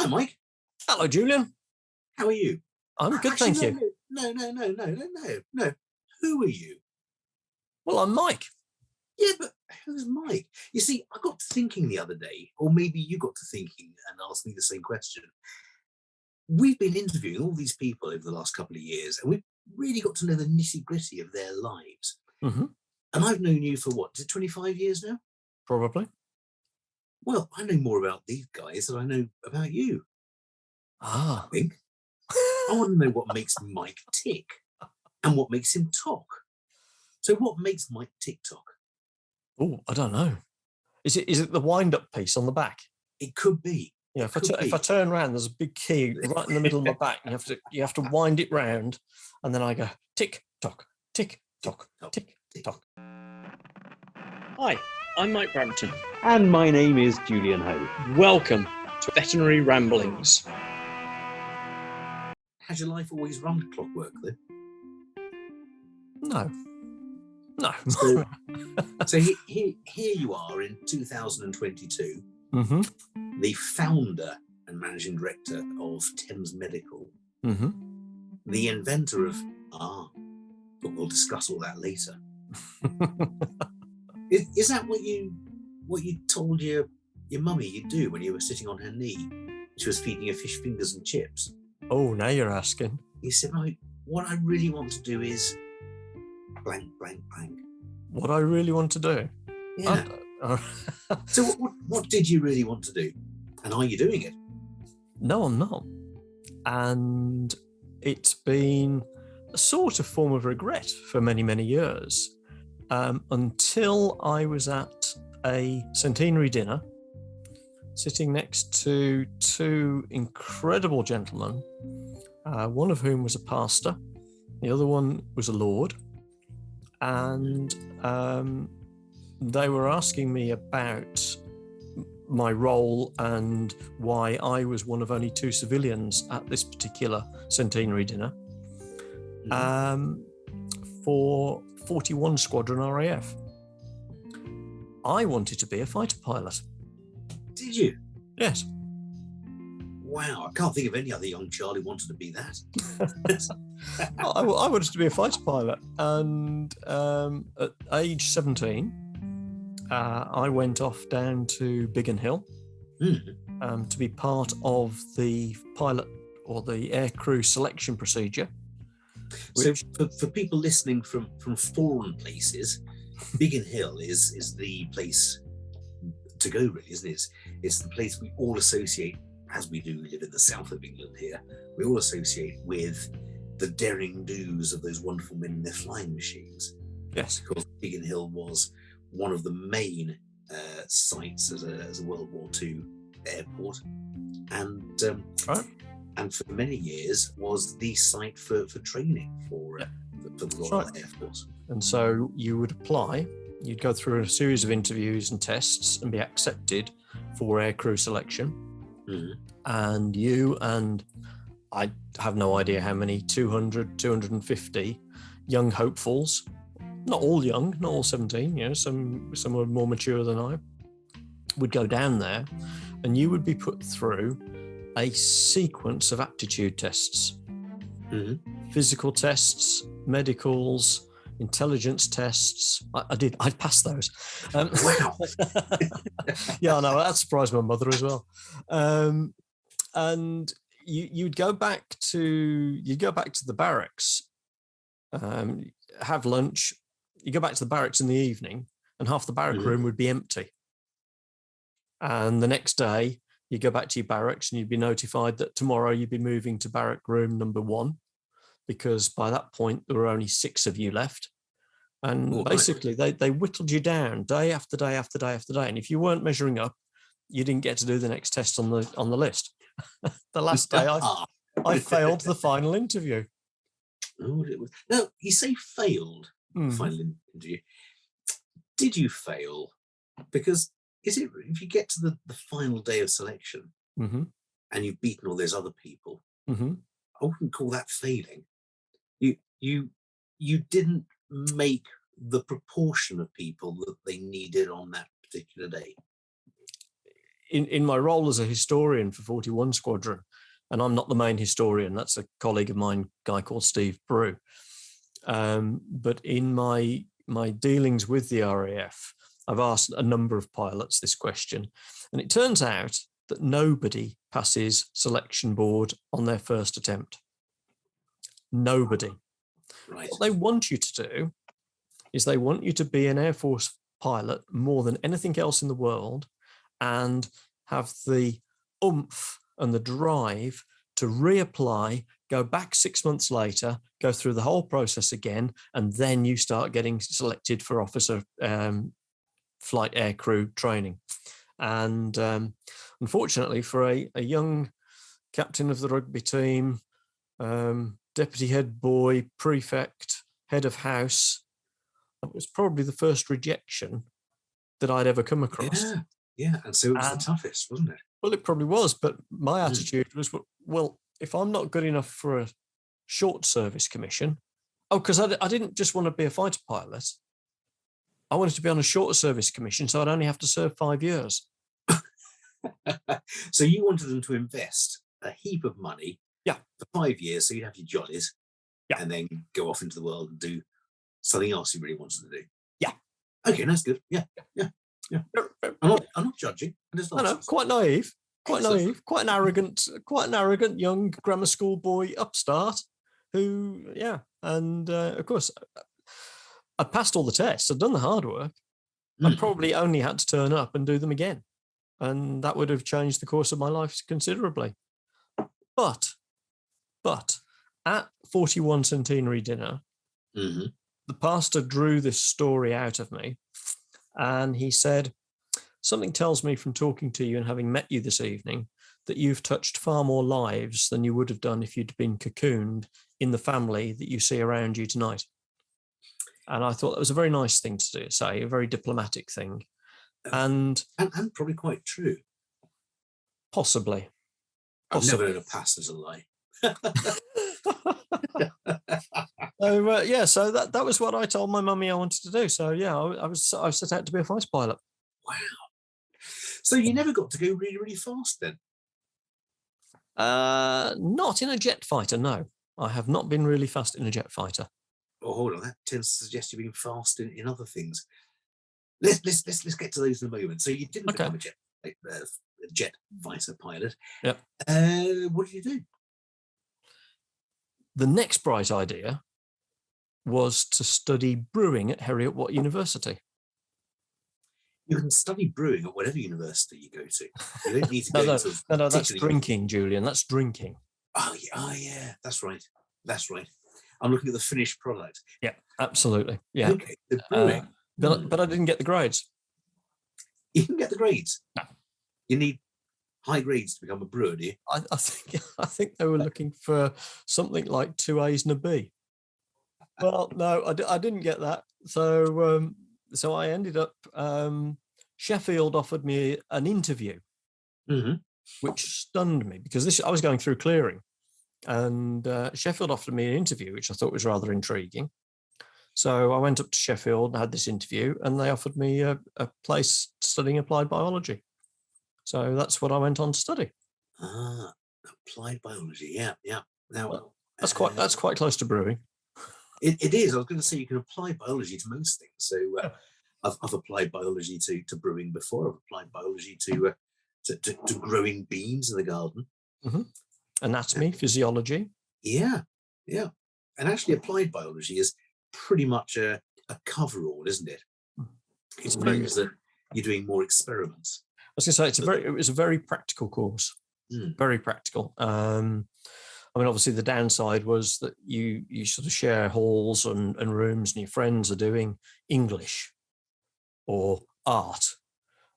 Hi, Mike. Hello, Julian. How are you? I'm good, thank you. No. Who are you? Well, I'm Mike. Yeah, but who's Mike? You see, I got to thinking the other day, or maybe you got to thinking and asked me the same question. We've been interviewing all these people over the last couple of years, and we've really got to know the nitty-gritty of their lives. Mm-hmm. And I've known you for what, is it 25 years now? Probably. Well, I know more about these guys than I know about you. I think. I want to know what makes Mike tick and what makes him talk. So what makes Mike tick-tock? Oh, I don't know. Is it the wind-up piece on the back? It could be. Yeah, if I turn around, there's a big key right in the middle of my back. You have to wind it round, and then I go tick-tock, tick-tock, tick-tock. Hi, I'm Mike Brampton. And my name is Julian Ho. Welcome to Veterinary Ramblings. Has your life always run clockwork, though? No. So here you are in 2022, mm-hmm. the founder and managing director of Thames Medical, mm-hmm. the inventor of but we'll discuss all that later. Is that what you told your mummy you'd do when you were sitting on her knee? She was feeding you fish fingers and chips. Oh, now you're asking. You said, "Mike, what I really want to do is blank, blank, blank." What I really want to do? Yeah. So what did you really want to do? And are you doing it? No, I'm not. And it's been a sort of form of regret for many, many years, until I was at a centenary dinner, sitting next to two incredible gentlemen, one of whom was a pastor, the other one was a lord, and they were asking me about my role and why I was one of only two civilians at this particular centenary dinner for 41 Squadron RAF. I wanted to be a fighter pilot. Did you? Yes. Wow, I can't think of any other young child who wanted to be that. I wanted to be a fighter pilot, and at age 17, I went off down to Biggin Hill to be part of the pilot or the aircrew selection procedure. So for people listening from foreign places, Biggin Hill is the place to go, really, isn't it? It's the place we all associate, as we do live in the south of England here, we all associate with the daring do's of those wonderful men in their flying machines. Yes. Because Biggin Hill was one of the main sites as a World War II airport, and for many years was the site for training for the Royal Air Force. And so you would apply, you'd go through a series of interviews and tests and be accepted for aircrew selection. And you and I have no idea how many, 200, 250 young hopefuls, not all young, not all 17, some were more mature than I, would go down there, and you would be put through a sequence of aptitude tests, physical tests, medicals, intelligence tests. I passed those. Wow. Yeah, I know, that surprised my mother as well. And you'd go back to the barracks, have lunch. You go back to the barracks in the evening, and half the barrack room would be empty. And the next day, you go back to your barracks, and you'd be notified that tomorrow you'd be moving to barrack room number 1, because by that point there were only 6 of you left. And basically, they whittled you down day after day after day after day. And if you weren't measuring up, you didn't get to do the next test on the list. The last day, I failed the final interview. Oh, no, you say failed the final interview. Did you fail? Because if you get to the final day of selection and you've beaten all those other people, I wouldn't call that failing. You didn't make the proportion of people that they needed on that particular day. in my role as a historian for 41 Squadron, and I'm not the main historian, that's a colleague of mine, a guy called Steve Brew. But in my dealings with the RAF, I've asked a number of pilots this question, and it turns out that nobody passes selection board on their first attempt. Nobody. Right. What they want you to do is they want you to be an Air Force pilot more than anything else in the world and have the oomph and the drive to reapply, go back 6 months later, go through the whole process again, and then you start getting selected for officer flight aircrew training. And unfortunately, for a young captain of the rugby team, deputy head boy, prefect, head of house, it was probably the first rejection that I'd ever come across. Yeah, and so it was the toughest, wasn't it? Well, it probably was, but my attitude was, well, if I'm not good enough for a short service commission, because I didn't just want to be a fighter pilot. I wanted to be on a short service commission, so I'd only have to serve 5 years. So you wanted them to invest a heap of money for 5 years, so you'd have your jollies, and then go off into the world and do something else you really wanted to do. Yeah. Okay, that's good. Yeah. I'm not judging. No, quite naive, quite an arrogant young grammar school boy upstart who, and of course, I passed all the tests. I'd done the hard work. I probably only had to turn up and do them again, and that would have changed the course of my life considerably. But at 41 centenary dinner, the pastor drew this story out of me, and he said, "Something tells me from talking to you and having met you this evening that you've touched far more lives than you would have done if you'd been cocooned in the family that you see around you tonight." And I thought that was a very nice thing to say, a very diplomatic thing. And probably quite true. Possibly. I've never heard a pastor's a lie. So that was what I told my mummy I wanted to do. So I set out to be a fighter pilot. Wow. So you never got to go really, really fast then? Not in a jet fighter, no. I have not been really fast in a jet fighter. Oh, hold on. That tends to suggest you've been fast in other things. Let's get to those in a moment. So you didn't become a jet fighter pilot. Yep. What did you do? The next bright idea was to study brewing at Heriot-Watt University. You can study brewing at whatever university you go to. You don't need to go to... No, that's drinking, Julian. That's drinking. Oh, yeah. That's right. I'm looking at the finished product. Yeah, absolutely. Yeah. Okay, the brewing. But I didn't get the grades. You didn't get the grades? No. You need high grades to become a brewer, do you? I think they were looking for something like 2 A's and a B. Well, no, I didn't get that. So I ended up, Sheffield offered me an interview, which stunned me because I was going through clearing, and Sheffield offered me an interview, which I thought was rather intriguing. So I went up to Sheffield and had this interview, and they offered me a place studying applied biology. So that's what I went on to study. Applied biology, yeah. Now that's quite close to brewing. It is. I was going to say you can apply biology to most things. So I've applied biology to brewing before. I've applied biology to growing beans in the garden. Anatomy, physiology. Yeah. And actually, applied biology is pretty much a coverall, isn't it? It means that you're doing more experiments. I was going to say it was a very practical course. Very practical. I mean, obviously, the downside was that you sort of share halls and rooms, and your friends are doing English or art,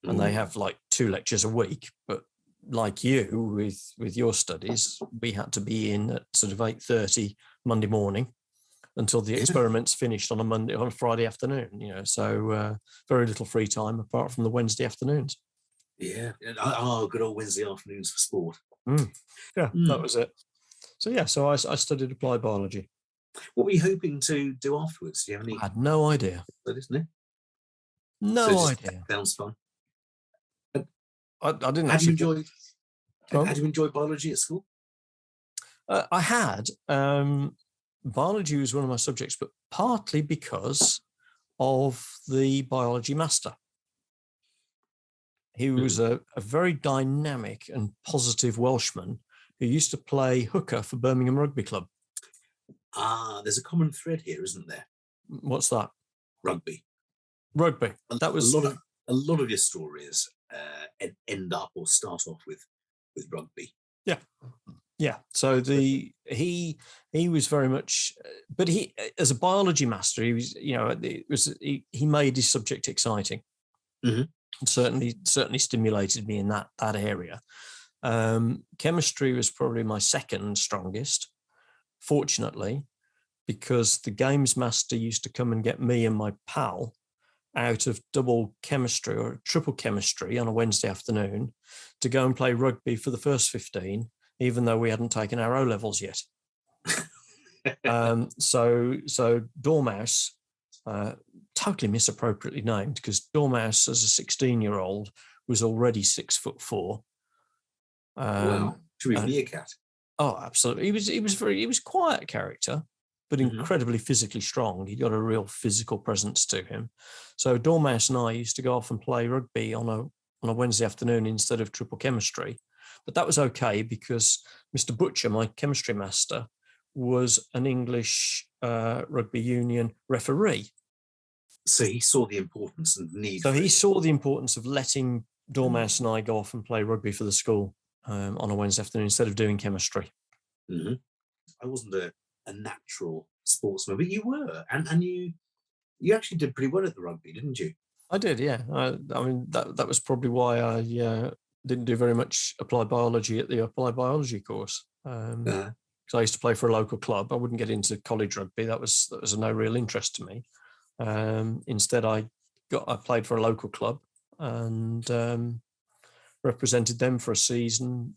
and they have like 2 lectures a week. But like you, with your studies, we had to be in at sort of 8:30 Monday morning until the experiments finished on a Friday afternoon. So very little free time apart from the Wednesday afternoons. Yeah. Good old Wednesday afternoons for sport. That was it. So I studied applied biology. What were you hoping to do afterwards? Do you have any? I had no idea. That isn't it? No idea. Sounds fun. I didn't Had you actually. enjoyed? Had you enjoyed biology at school? I had. Biology was one of my subjects, but partly because of the biology master. He was a very dynamic and positive Welshman who used to play hooker for Birmingham Rugby Club. There's a common thread here, isn't there? What's that? Rugby. Rugby. That was a lot of your stories end up or start off with rugby. Yeah. So he was very much, but he, as a biology master, he was, he made his subject exciting. Mm-hmm. And certainly stimulated me in that area. Chemistry was probably my second strongest, fortunately, because the games master used to come and get me and my pal out of double chemistry or triple chemistry on a Wednesday afternoon to go and play rugby for the first 15, even though we hadn't taken our O-levels yet. So Dormouse, totally misappropriately named, because Dormouse as a 16-year-old was already 6'4". Wow, should be meerkat. Oh, absolutely. He was quiet character, but incredibly physically strong. He got a real physical presence to him. So Dormouse and I used to go off and play rugby on a Wednesday afternoon instead of triple chemistry. But that was okay because Mr. Butcher, my chemistry master, was an English rugby union referee. So he saw the importance and the need. So he saw the importance of letting Dormouse and I go off and play rugby for the school on a Wednesday afternoon instead of doing chemistry. Mm-hmm. I wasn't a natural sportsman, but you were, and you actually did pretty well at the rugby, didn't you? I did, yeah. I mean, that was probably why I didn't do very much applied biology at the applied biology course. Because I used to play for a local club. I wouldn't get into college rugby. That was of no real interest to me. Instead, I played for a local club and represented them for a season,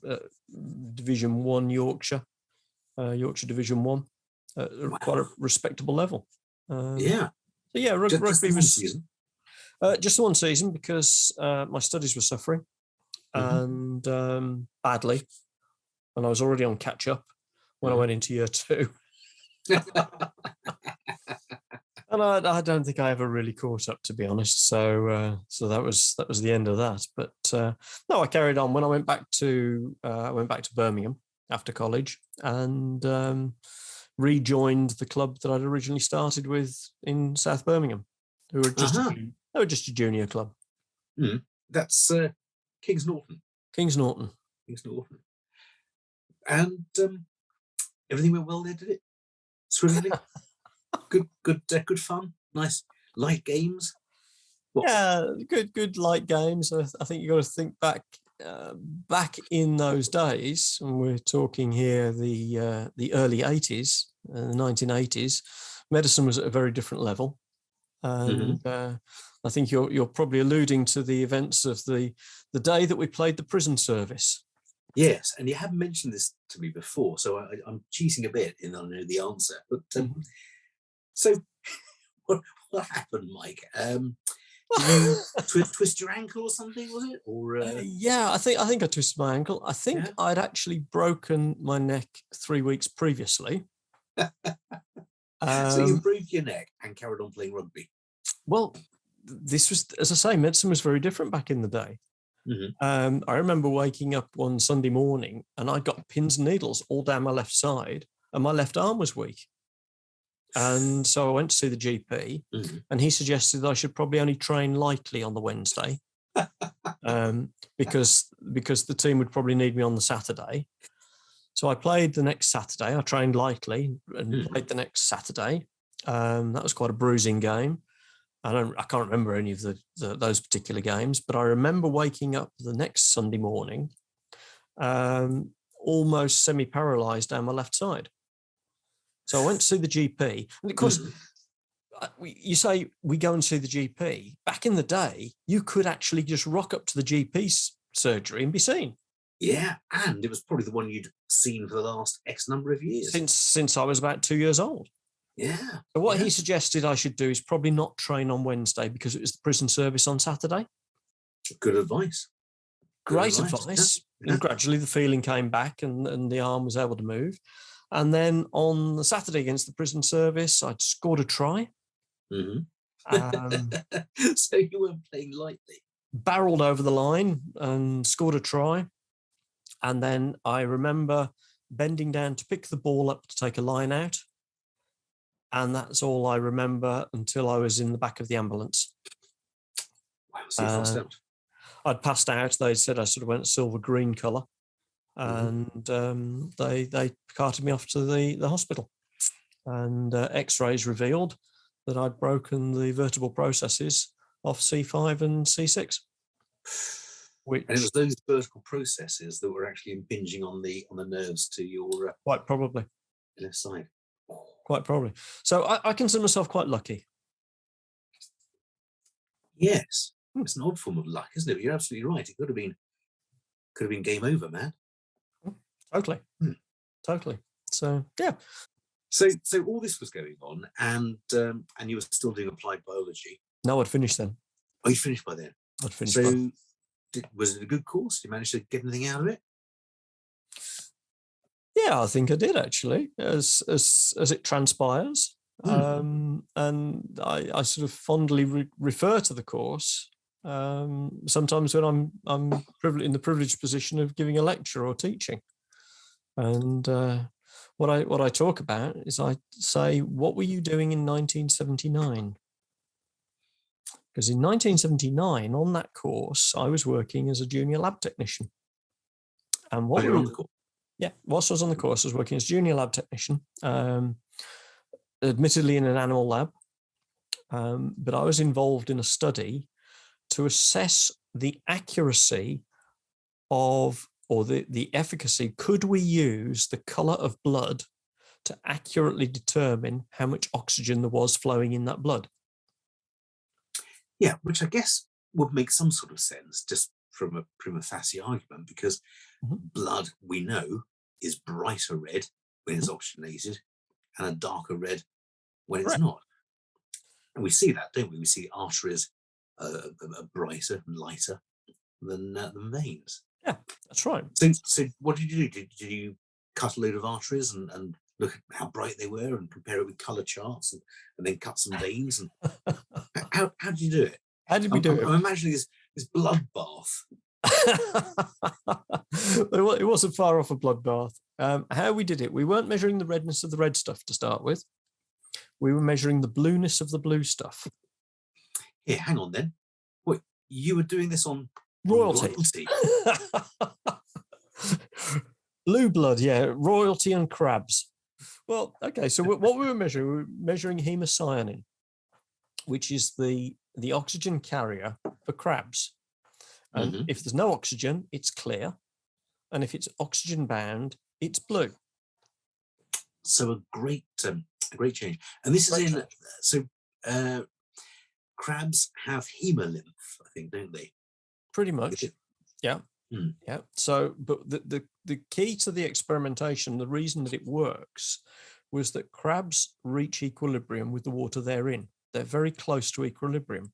Division 1 Yorkshire Division 1, quite a respectable level. Yeah. So yeah, rugby was season. Just the one season because my studies were suffering and badly, and I was already on catch up when I went into year 2. And I don't think I ever really caught up, to be honest. So that was the end of that. But no, I carried on. When I went back to Birmingham after college and rejoined the club that I'd originally started with in South Birmingham, who were just a junior club. That's Kings Norton. Kings Norton. And everything went well there, did it? Swimmingly? Good fun, nice light games. Yeah, good light games. I think you got to think back in those days, and we're talking here the early 80s, the 1980s. Medicine was at a very different level, and I think you're probably alluding to the events of the day that we played the prison service. Yes, and you haven't mentioned this to me before, so I'm cheating a bit, and I know the answer, but. So, what happened, Mike? Did you twist your ankle or something? Was it? Or yeah, I think I twisted my ankle. I think I'd actually broken my neck 3 weeks previously. So you broke your neck and carried on playing rugby. Well, this was, as I say, medicine was very different back in the day. I remember waking up one Sunday morning and I got pins and needles all down my left side, and my left arm was weak. And so I went to see the GP, and he suggested that I should probably only train lightly on the Wednesday, because the team would probably need me on the Saturday. So I played the next Saturday. I trained lightly and played the next Saturday. That was quite a bruising game. I can't remember any of those particular games, but I remember waking up the next Sunday morning, almost semi-paralysed down my left side. So I went to see the GP, and of course, you say we go and see the GP. Back in the day, you could actually just rock up to the GP's surgery and be seen. Yeah, and it was probably the one you'd seen for the last X number of years. Since I was about 2 years old. Yeah. So what he suggested I should do is probably not train on Wednesday because it was the prison service on Saturday. Good advice. Great Right. advice. Yeah. And gradually the feeling came back and the arm was able to move. And then on the Saturday against the prison service, I'd scored a try. Mhm. Um, So you weren't playing lightly. barreled over the line and scored a try. And then I remember bending down to pick the ball up to take a line out. And that's all I remember until I was in the back of the ambulance. Wow, so you passed out. I'd passed out. They said I sort of went silver green colour. Mhm. And they carted me off to the hospital. And X-rays revealed that I'd broken the vertebral processes off C5 and C6. Which And it was those vertical processes that were actually impinging on the nerves to your quite probably. left side. Quite probably. So I consider myself quite lucky. Yes, it's an odd form of luck, isn't it? But you're absolutely right. It could have been game over, man. Totally. Totally. So yeah. So all this was going on, and you were still doing applied biology. No, I'd finished then. Oh, you finished by then. I'd finished. So was it a good course? Did you manage to get anything out of it? Yeah, I think I did actually, as it transpires. And I sort of fondly refer to the course sometimes when I'm in the privileged position of giving a lecture or teaching. And what I talk about is I say, what were you doing in 1979? Because in 1979, on that course, I was working as a junior lab technician. And what you're on the course. Yeah, whilst I was on the course, I was working as junior lab technician, admittedly in an animal lab, but I was involved in a study to assess the accuracy of, or the efficacy. Could we use the colour of blood to accurately determine how much oxygen there was flowing in that blood? Yeah, which I guess would make some sort of sense just from a prima facie argument, because blood, we know, is brighter red when it's oxygenated and a darker red when it's not. And we see that, don't we? We see arteries are brighter and lighter than veins. Yeah, that's right. So what did you do? Did you cut a load of arteries and look at how bright they were and compare it with colour charts and then cut some veins? And how did you do it? How did we do it? I'm imagining this bloodbath. It wasn't far off a bloodbath. How we did it, we weren't measuring the redness of the red stuff to start with. We were measuring the blueness of the blue stuff. Here, hang on then. Wait, you were doing this on royalty. Blue blood, yeah, royalty and crabs. Well, okay, so what we were measuring hemocyanin, which is the oxygen carrier for crabs. And if there's no oxygen, it's clear. And if it's oxygen bound, it's blue. So a great change. And this is in, so crabs have hemolymph, I think, don't they? Pretty much. Yeah. Yeah. So, but the key to the experimentation, the reason that it works, was that crabs reach equilibrium with the water they're in. They're very close to equilibrium.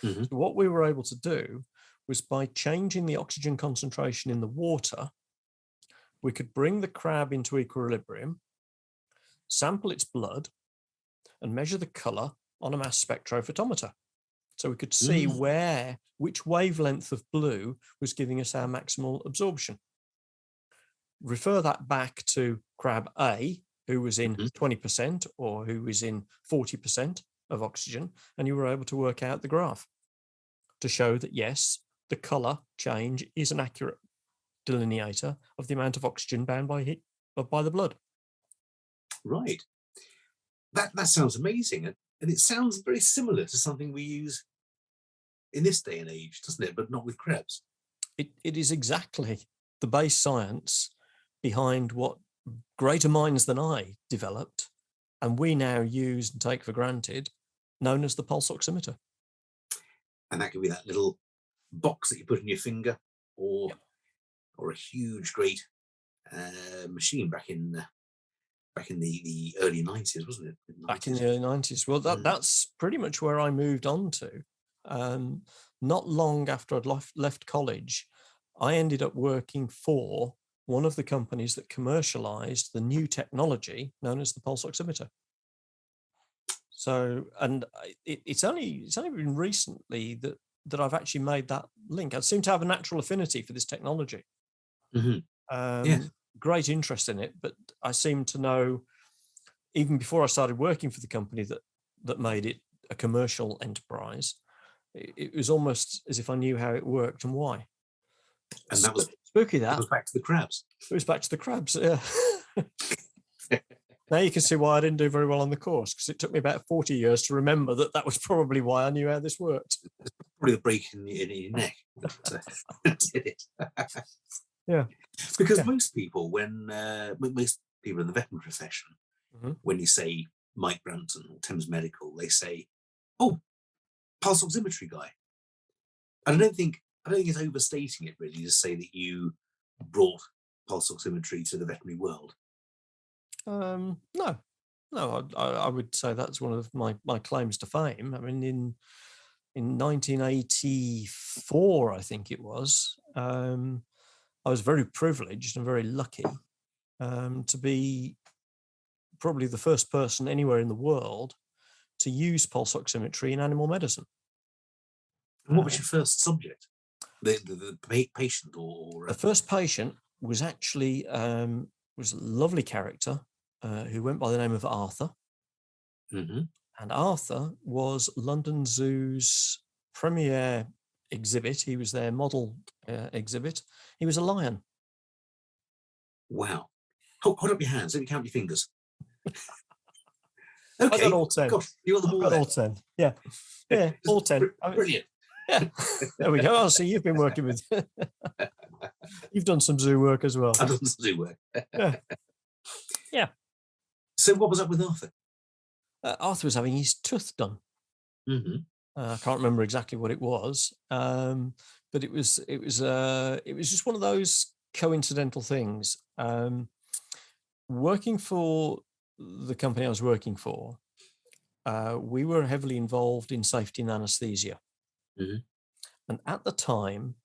So what we were able to do was, by changing the oxygen concentration in the water, we could bring the crab into equilibrium, sample its blood, and measure the colour on a mass spectrophotometer. So we could see which wavelength of blue was giving us our maximal absorption. Refer that back to crab A, who was in 20% or who was in 40% of oxygen, and you were able to work out the graph to show that, yes, the colour change is an accurate delineator of the amount of oxygen bound by the blood. Right. That sounds amazing. And it sounds very similar to something we use in this day and age, doesn't it? But not with crabs. It is exactly the base science behind what greater minds than I developed, and we now use and take for granted, known as the pulse oximeter. And that could be that little box that you put in your finger, or a huge, great machine back in the early 90s, wasn't it? Back in the early 90s. Well, that's pretty much where I moved on to. Not long after I'd left college, I ended up working for one of the companies that commercialized the new technology known as the pulse oximeter. So, and it's only been recently that I've actually made that link. I seem to have a natural affinity for this technology. Great interest in it, but I seem to know, even before I started working for the company that made it a commercial enterprise, it was almost as if I knew how it worked and why. And that was spooky. That was back to the crabs. It was back to the crabs. Yeah. Now you can see why I didn't do very well on the course, because it took me about 40 years to remember that was probably why I knew how this worked. Probably the break in your neck that did it. Yeah. Because most people, most people in the veterinary profession, when you say Mike Brampton or Thames Medical, they say, "Oh, pulse oximetry guy." And I don't think it's overstating it really to say that you brought pulse oximetry to the veterinary world. No, I would say that's one of my claims to fame. I mean, in 1984, I think it was, I was very privileged and very lucky to be probably the first person anywhere in the world to use pulse oximetry in animal medicine. And what was your first subject? The patient or the first patient was actually was a lovely character who went by the name of Arthur. And Arthur was London Zoo's premier exhibit. He was their model exhibit. He was a lion. Wow. Hold up your hands. Let me count your fingers. Okay. I got all 10. Gosh, you got them all got there. All 10. Yeah. Yeah, all 10. Brilliant. Yeah. There we go. Oh, so you've been working with... You've done some zoo work as well. I've done some zoo work. Yeah. So what was up with Arthur? Arthur was having his tooth done. I can't remember exactly what it was, but it was just one of those coincidental things. Working for the company I was working for, we were heavily involved in safety and anaesthesia. And at the time,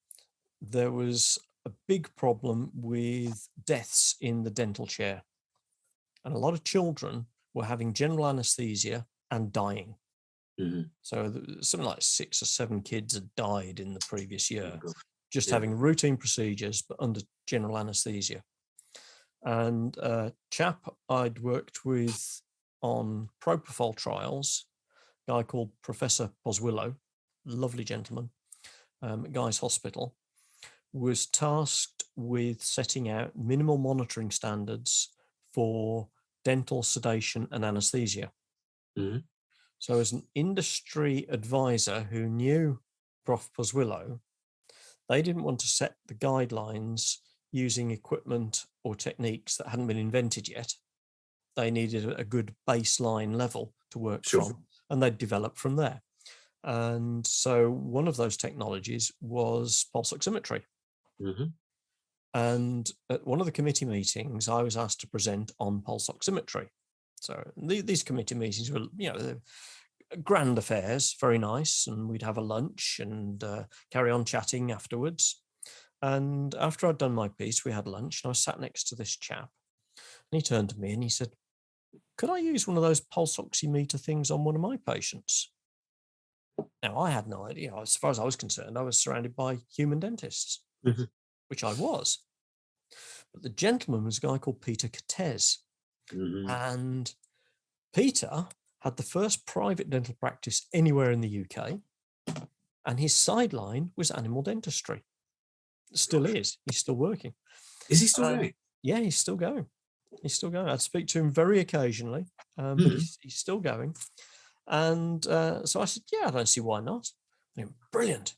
there was a big problem with deaths in the dental chair. And a lot of children were having general anaesthesia and dying. So something like 6 or 7 kids had died in the previous year, having routine procedures, but under general anaesthesia. And a chap I'd worked with on Propofol trials, a guy called Professor Boswillow, lovely gentleman, at Guy's Hospital, was tasked with setting out minimal monitoring standards for dental sedation and anaesthesia. So as an industry advisor who knew Prof. Boswillow, they didn't want to set the guidelines using equipment or techniques that hadn't been invented yet. They needed a good baseline level to work from, and they'd develop from there. And so one of those technologies was pulse oximetry. And at one of the committee meetings, I was asked to present on pulse oximetry. So these committee meetings were, grand affairs, very nice, and we'd have a lunch and carry on chatting afterwards. And after I'd done my piece, we had lunch, and I was sat next to this chap, and he turned to me and he said, "Could I use one of those pulse oximeter things on one of my patients?" Now, I had no idea. As far as I was concerned, I was surrounded by human dentists, which I was. But the gentleman was a guy called Peter Cortez. And Peter had the first private dental practice anywhere in the UK. And his sideline was animal dentistry. Still is. He's still working. Is he still going? Yeah, he's still going. He's still going. I'd speak to him very occasionally, but he's still going. And so I said, "Yeah, I don't see why not." And he went, "Brilliant.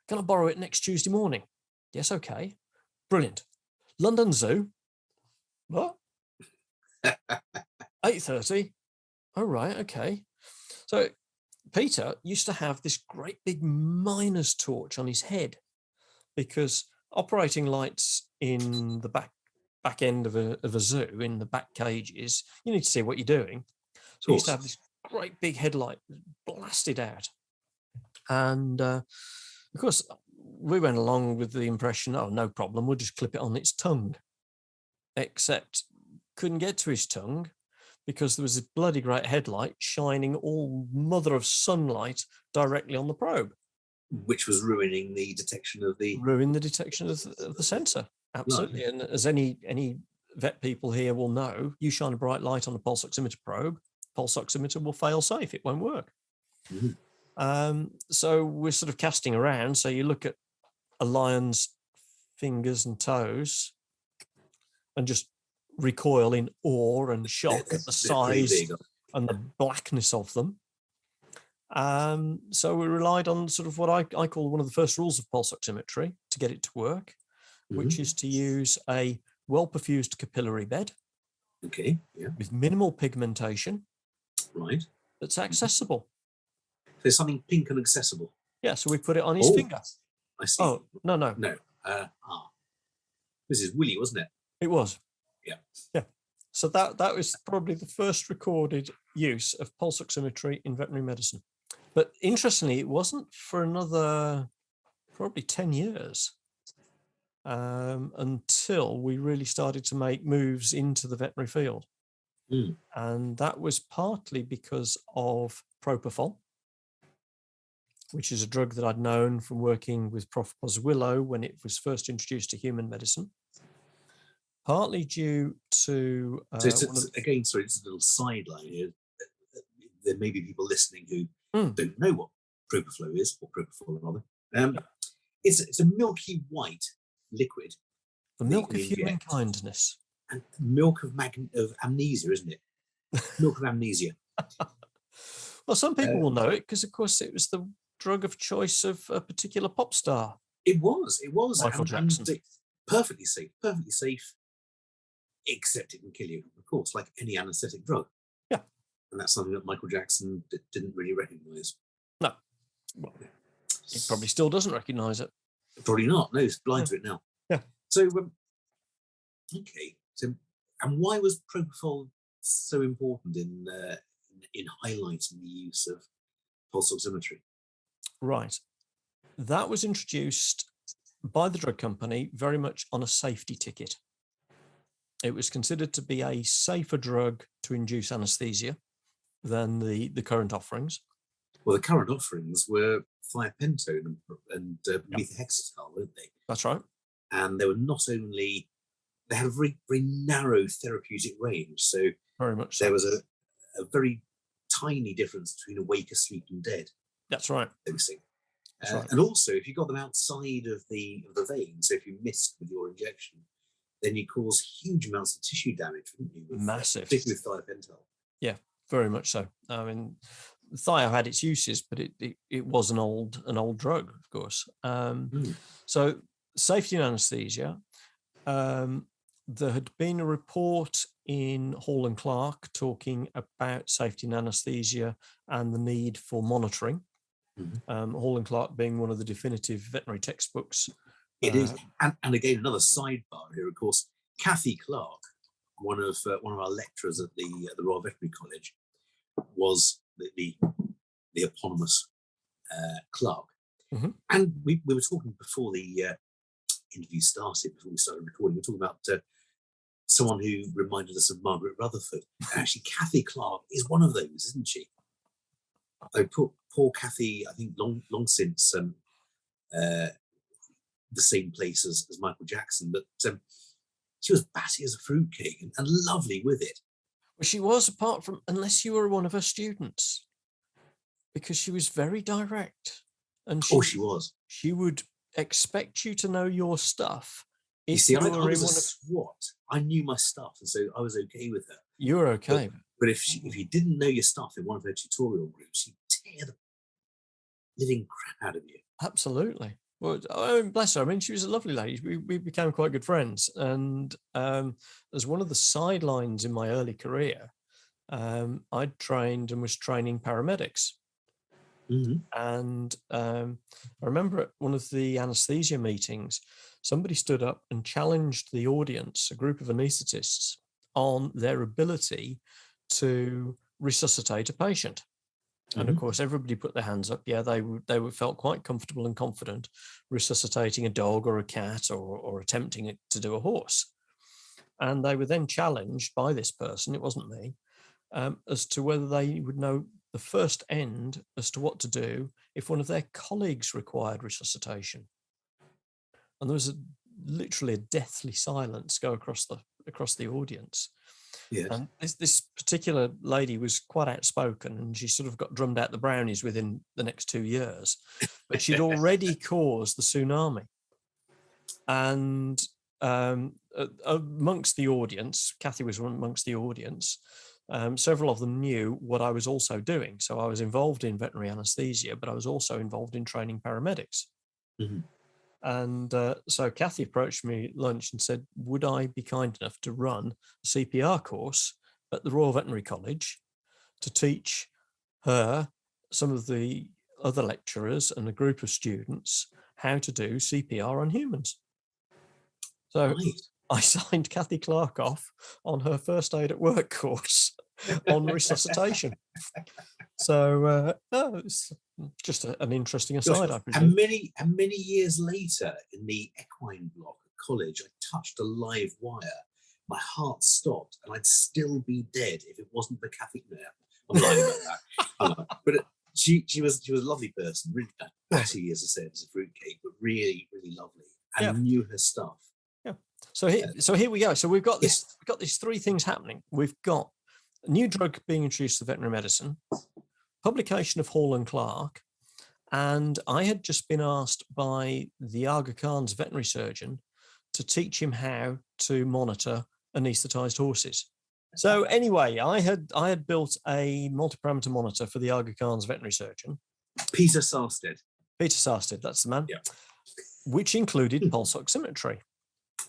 Can I borrow it next Tuesday morning?" "Yes, okay." "Brilliant. London Zoo." "What?" 8:30. "Oh, right, okay." So Peter used to have this great big miner's torch on his head, because operating lights in the back end of a zoo, in the back cages, you need to see what you're doing. So he used to have this great big headlight blasted out. And of course, we went along with the impression, oh, no problem, we'll just clip it on its tongue. Except couldn't get to his tongue because there was a bloody great headlight shining all mother of sunlight directly on the probe. Which was ruining the detection of the... Ruin the detection of the sensor. Absolutely. Right. And as any vet people here will know, you shine a bright light on a pulse oximeter probe, pulse oximeter will fail safe. It won't work. Mm-hmm. So we're sort of casting around. So you look at a lion's fingers and toes and just recoil in awe and shock at the size and the blackness of them. So we relied on sort of what I call one of the first rules of pulse oximetry to get it to work, which is to use a well-perfused capillary bed. Okay, yeah. With minimal pigmentation. Right. That's accessible. There's something pink and accessible. Yeah, so we put it on his finger. I see. Oh, no. No. This is Willie, wasn't it? It was. Yeah. Yeah. So that was probably the first recorded use of pulse oximetry in veterinary medicine. But interestingly, it wasn't for another probably 10 years until we really started to make moves into the veterinary field. And that was partly because of Propofol, which is a drug that I'd known from working with Prof. Willow when it was first introduced to human medicine. Partly due to... again, sorry, it's a little sideline here. There may be people listening who don't know what Propofol is, or Propofol rather. It's a milky white liquid. The milk of human kindness. And milk of amnesia, isn't it? Milk of amnesia. Well, some people will know it because, of course, it was the drug of choice of a particular pop star. It was. Michael Jackson. Perfectly safe, except it can kill you, of course, like any anaesthetic drug. Yeah. And that's something that Michael Jackson didn't really recognise. No. Well, he probably still doesn't recognise it. Probably not. No, he's blind to it now. Yeah. So, okay. So, and why was Propofol so important in highlighting the use of pulse oximetry? Right. That was introduced by the drug company very much on a safety ticket. It was considered to be a safer drug to induce anaesthesia than the current offerings. Well, the current offerings were thiopentone and methotrexate, weren't they? That's right. And they were they had a very, very narrow therapeutic range. So very much there was a very tiny difference between awake, asleep, and dead. That's right. Dosing. Right. And also, if you got them outside of the vein, so if you missed with your injection, then you cause huge amounts of tissue damage, wouldn't you? Massive. Particularly with thiopentol. Yeah, very much so. I mean, thio had its uses, but it was an old drug, of course. So safety and anaesthesia. There had been a report in Hall and Clark talking about safety and anaesthesia and the need for monitoring. Hall and Clark being one of the definitive veterinary textbooks. It is, and again, another sidebar here. Of course, Kathy Clark, one of our lecturers at the Royal Veterinary College, was the eponymous Clark. And we were talking before the interview started, before we started recording. We were talking about someone who reminded us of Margaret Rutherford. And actually, Kathy Clark is one of those, isn't she? Poor Kathy, I think, long since the same place as Michael Jackson, but she was batty as a fruitcake and lovely with it. Well, she was, apart from, unless you were one of her students, because she was very direct. And she was. She would expect you to know your stuff. You see, I was a SWAT. I knew my stuff, and so I was okay with her. You were okay. But if you didn't know your stuff in one of her tutorial groups, she'd tear the living crap out of you. Absolutely. Well, bless her. I mean, she was a lovely lady. We became quite good friends. And as one of the sidelines in my early career, I'd trained and was training paramedics. And I remember at one of the anaesthesia meetings, somebody stood up and challenged the audience, a group of anaesthetists, on their ability to resuscitate a patient. And of course, everybody put their hands up. Yeah, they felt quite comfortable and confident resuscitating a dog or a cat or attempting to do a horse. And they were then challenged by this person, it wasn't me, as to whether they would know the first end as to what to do if one of their colleagues required resuscitation. And there was literally a deathly silence go across the audience. Yes. And this particular lady was quite outspoken, and she sort of got drummed out the brownies within the next 2 years. But she'd already caused the tsunami. And amongst the audience, Kathy was amongst the audience, several of them knew what I was also doing. So I was involved in veterinary anaesthesia, but I was also involved in training paramedics. Mm-hmm. And so Kathy approached me at lunch and said, would I be kind enough to run a CPR course at the Royal Veterinary College to teach her, some of the other lecturers and a group of students how to do CPR on humans. So Right. I signed Kathy Clark off on her first aid at work course on resuscitation. So it's just an interesting aside, I presume. And many years later, in the equine block at college, I touched a live wire. My heart stopped, and I'd still be dead if it wasn't for Kathy. No, I'm lying about that. But she was a lovely person, really batty, as I said, as a fruitcake, but really, really lovely, and knew her stuff. Yeah. So here we go. So we've got this. We've got these three things happening. We've got a new drug being introduced to veterinary medicine, publication of Hall and Clark, and I had just been asked by the Aga Khan's veterinary surgeon to teach him how to monitor anaesthetized horses. So anyway, I had built a multi-parameter monitor for the Aga Khan's veterinary surgeon, Peter Sarstead. Peter Sarstead, that's the man. Yeah. Which included pulse oximetry.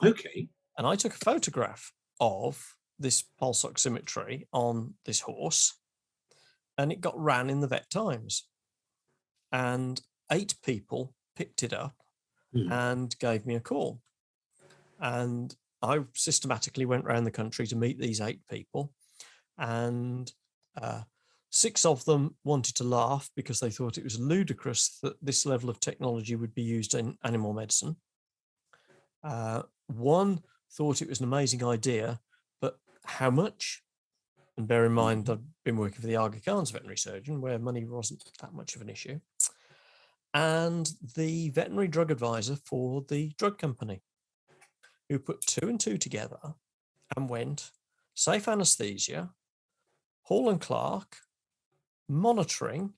Okay. And I took a photograph of this pulse oximetry on this horse, and it got ran in the Vet Times. And 8 people picked it up and gave me a call. And I systematically went around the country to meet these 8 people. And 6 of them wanted to laugh because they thought it was ludicrous that this level of technology would be used in animal medicine. 1 thought it was an amazing idea, but how much? And bear in mind, I've been working for the Aga Khan's veterinary surgeon, where money wasn't that much of an issue. And the veterinary drug advisor for the drug company, who put 2 and 2 together and went, safe anesthesia, Hall and Clark, monitoring,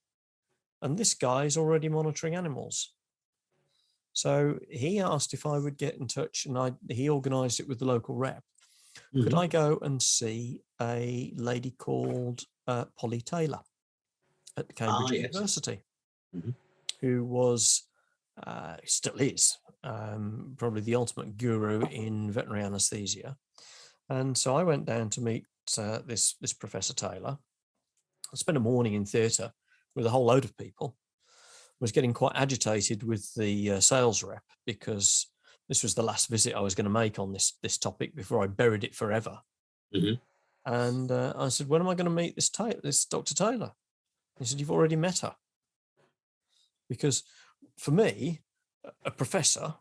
and this guy's already monitoring animals. So he asked if I would get in touch, and he organised it with the local rep. Could I go and see a lady called Polly Taylor at Cambridge University, who was, still is, probably the ultimate guru in veterinary anaesthesia. And so I went down to meet this Professor Taylor. I spent a morning in theatre with a whole load of people. Was getting quite agitated with the sales rep because this was the last visit I was going to make on this topic before I buried it forever. And I said, when am I going to meet this Dr. Taylor? He said, you've already met her. Because for me, a professor,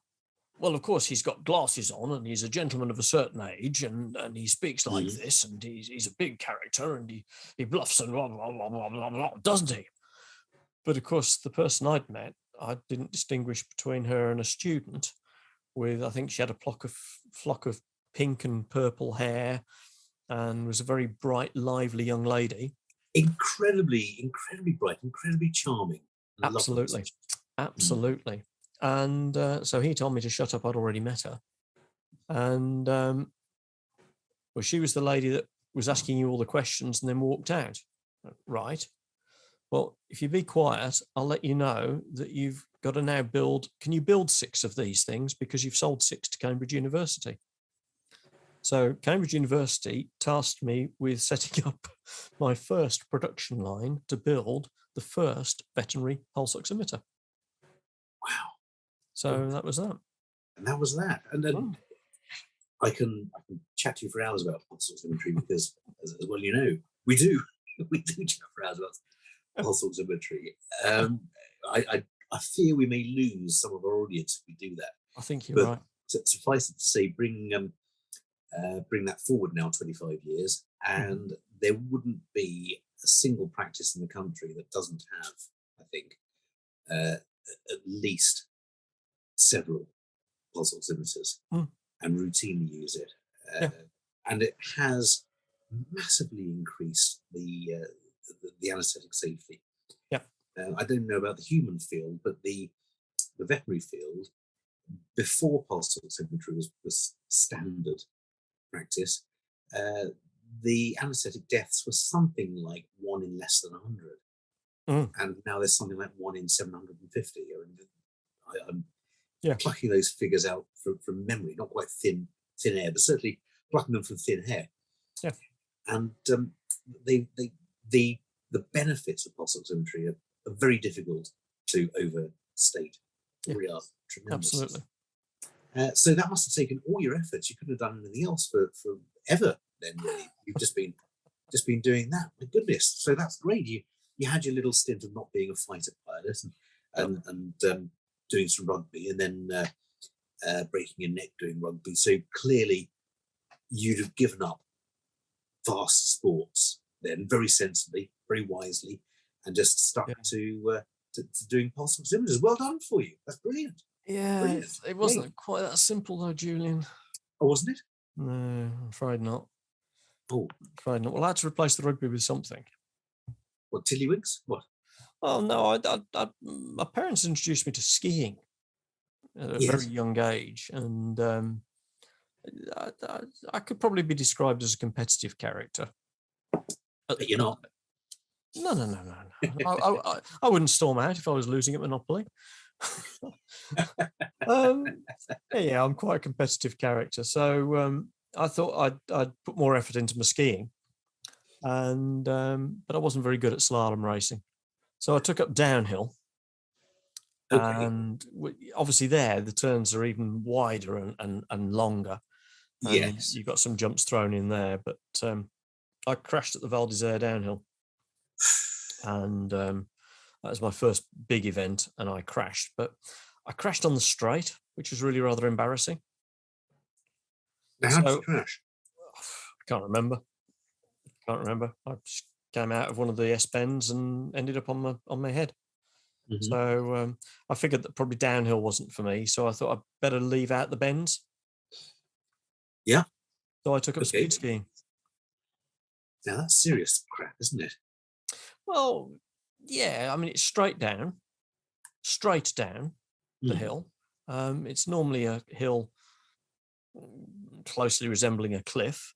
well, of course, he's got glasses on and he's a gentleman of a certain age and he speaks like this and he's a big character and he bluffs and blah, blah, blah, blah, blah, blah, doesn't he? But of course, the person I'd met, I didn't distinguish between her and a student with, I think she had a flock of pink and purple hair and was a very bright, lively young lady. Incredibly bright, incredibly charming. Absolutely. Absolutely. And so he told me to shut up. I'd already met her. And well, she was the lady that was asking you all the questions and then walked out. Right. Well, if you be quiet, I'll let you know that you've got to now can you build 6 of these things because you've sold 6 to Cambridge University. So Cambridge University tasked me with setting up my first production line to build the first veterinary pulse oximeter. Wow. So that was that. And that was that. And then I can chat to you for hours about pulse oximetry because, as well, you know, we do chat for hours about pulse oximetry. I fear we may lose some of our audience if we do that. I think you're But right. suffice it to say, bring that forward now 25 years, and there wouldn't be a single practice in the country that doesn't have, I think, at least several pulse oximeters and routinely use it. And it has massively increased the anaesthetic safety. Yeah. I don't know about the human field, but the veterinary field, before pulse oximetry was standard practice, the anaesthetic deaths were something like 1 in less than 100. And now there's something like 1 in 750. I'm plucking those figures out from memory, not quite thin air, but certainly plucking them from thin hair. Yeah. And the benefits of pulse oximetry are very difficult to overstate. They really are tremendous. Absolutely. So that must have taken all your efforts. You couldn't have done anything else for ever then, really. You've just been doing that. My goodness. So that's great. You had your little stint of not being a fighter pilot and doing some rugby, and then breaking your neck doing rugby. So clearly you'd have given up vast sports then, very sensibly, very wisely, and just stuck to doing pulse oximeters. Well done for you. That's brilliant. Yeah, Brilliant. it wasn't quite that simple though, Julian. Oh, wasn't it? No, I'm afraid not. Oh, afraid not. Well, I had to replace the rugby with something. what, tiddlywinks? What? Oh no, my parents introduced me to skiing at a very young age, and I could probably be described as a competitive character. But you're not. No. I wouldn't storm out if I was losing at Monopoly. Yeah, I'm quite a competitive character, so I thought I'd put more effort into my skiing, and but I wasn't very good at slalom racing, so I took up downhill. Okay. And obviously there the turns are even wider and longer. And yes, you've got some jumps thrown in there, but I crashed at the Val d'Isère downhill, and that was my first big event, and I crashed. But I crashed on the straight, which was really rather embarrassing. Now, how did you crash? I can't remember. I just came out of one of the S bends and ended up on my head. Mm-hmm. So I figured that probably downhill wasn't for me, so I thought I'd better leave out the bends. Yeah. So I took up speed skiing. Now that's serious crap, isn't it? Well, yeah. I mean, it's straight down the hill. It's normally a hill closely resembling a cliff,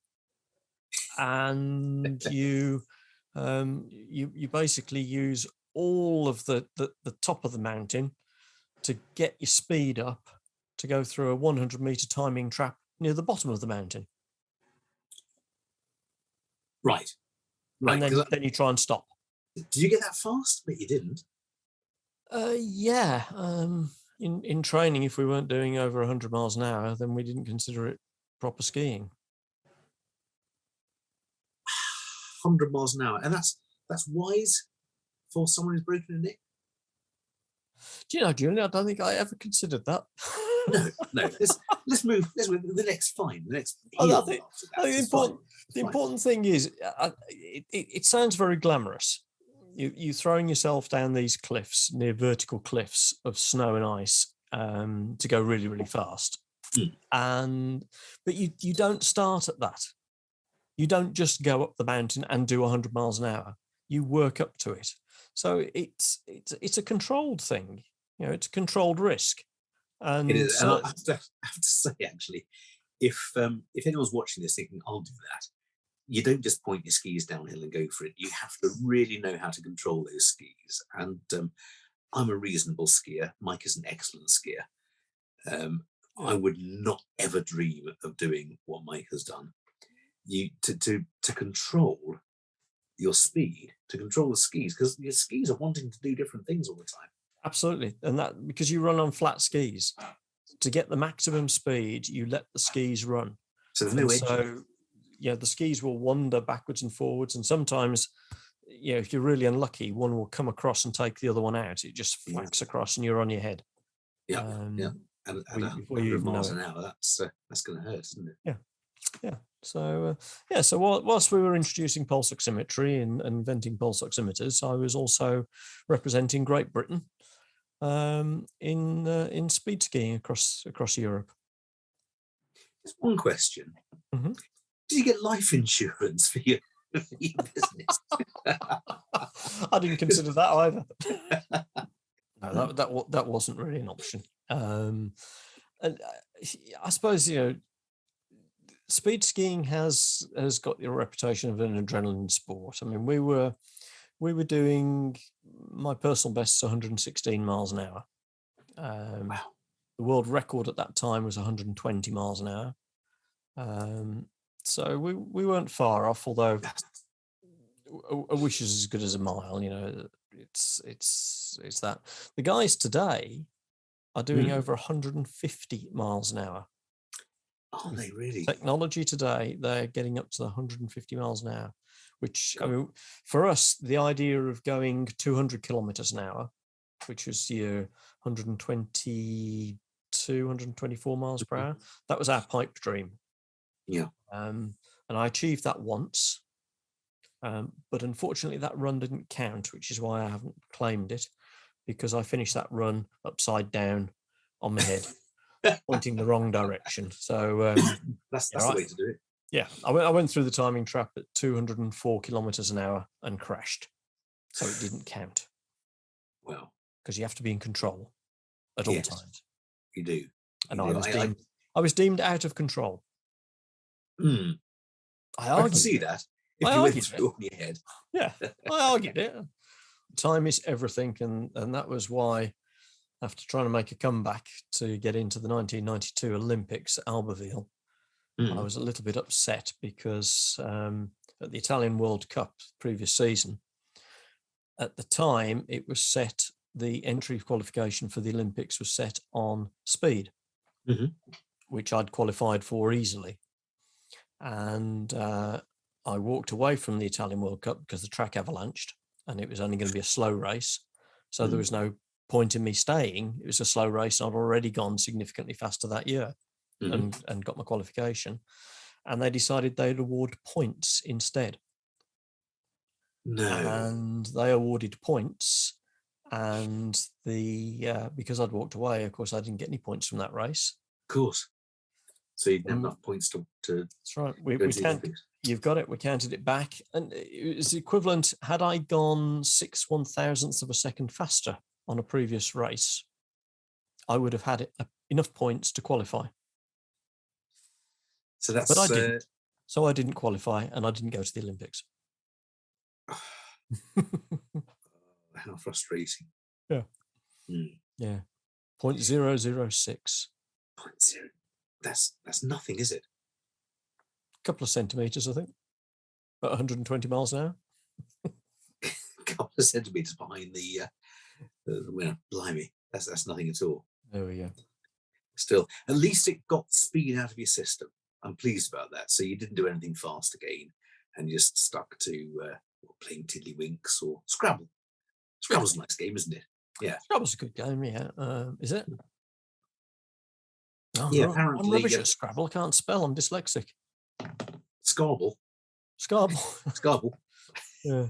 and you basically use all of the top of the mountain to get your speed up to go through a 100-meter timing trap near the bottom of the mountain. Right. And then you try and stop. Did you get that fast? But you didn't. Yeah. In training, if we weren't doing over 100 miles an hour, then we didn't consider it proper skiing. 100 miles an hour, and that's wise for someone who's broken a neck? Do you know, Julian, I don't think I ever considered that. No. Let's move. The next fine. The next. I think the important thing is, it sounds very glamorous. You throwing yourself down these cliffs, near vertical cliffs of snow and ice, to go really, really fast. But you don't start at that. You don't just go up the mountain and do 100 miles an hour. You work up to it. So it's a controlled thing. You know, it's a controlled risk. And it is. And I have to say, actually, if anyone's watching this thinking, I'll do that, you don't just point your skis downhill and go for it. You have to really know how to control those skis. And I'm a reasonable skier. Mike is an excellent skier. I would not ever dream of doing what Mike has done. To control your speed, to control the skis, because your skis are wanting to do different things all the time. Absolutely. And that because you run on flat skis, to get the maximum speed, you let the skis run. So there's no edge. So yeah, the skis will wander backwards and forwards, and sometimes if you're really unlucky, one will come across and take the other one out. It just flacks across and you're on your head. Yeah, and at Before you 100 even know miles it. an hour, that's going to hurt, isn't it? Yeah. So whilst we were introducing pulse oximetry and inventing pulse oximeters, I was also representing Great Britain in speed skiing across Europe. Just one question: Mhm. Did you get life insurance for your business? I didn't consider that either. No, that wasn't really an option. And I suppose speed skiing has got the reputation of an adrenaline sport. I mean, we were doing my personal best 116 miles an hour. Wow. The world record at that time was 120 miles an hour. So we weren't far off, although a wish is as good as a mile. It's that. The guys today are doing over 150 miles an hour. Are they really? Technology today, they're getting up to 150 miles an hour, which, I mean, for us, the idea of going 200 kilometers an hour, which was your 122, 124 miles per hour, that was our pipe dream. Yeah. And I achieved that once. But unfortunately, that run didn't count, which is why I haven't claimed it, because I finished that run upside down on my head, pointing the wrong direction. So that's the way to do it. Yeah, I went through the timing trap at 204 kilometers an hour and crashed, so it didn't count. Wow. Because you have to be in control at all times. You do. And I was deemed out of control. I can see that. If you went through on your head. Yeah, I argued it. Time is everything, and that was why, after trying to make a comeback to get into the 1992 Olympics at Albertville, I was a little bit upset because at the Italian World Cup previous season, at the time it was set, the entry qualification for the Olympics was set on speed, which I'd qualified for easily. And I walked away from the Italian World Cup because the track avalanched and it was only going to be a slow race. So there was no point in me staying. It was a slow race. I'd already gone significantly faster that year and got my qualification. And they decided they'd award points instead. No. And they awarded points. And because I'd walked away, of course, I didn't get any points from that race. Of course. So you didn't have enough points to that's right. You've got it. We counted it back, and it was equivalent. Had I gone 6 1,000ths of a second faster on a previous race, I would have had enough points to qualify. So that's. But I didn't. So I didn't qualify, and I didn't go to the Olympics. How frustrating. Yeah. Yeah. 0.006. 0.0. That's nothing, is it? A couple of centimeters, I think. About 120 miles an hour. A couple of centimeters behind the blimey. That's nothing at all. There we go. Still, at least it got speed out of your system. I'm pleased about that. So you didn't do anything fast again, and you just stuck to playing Tiddlywinks or Scrabble. Scrabble's a nice game, isn't it? Yeah. Scrabble's a good game, yeah. Is it? Oh, yeah, right. apparently. I'm rubbish at Scrabble. I can't spell. I'm dyslexic. Scrabble. Scrabble. Yeah.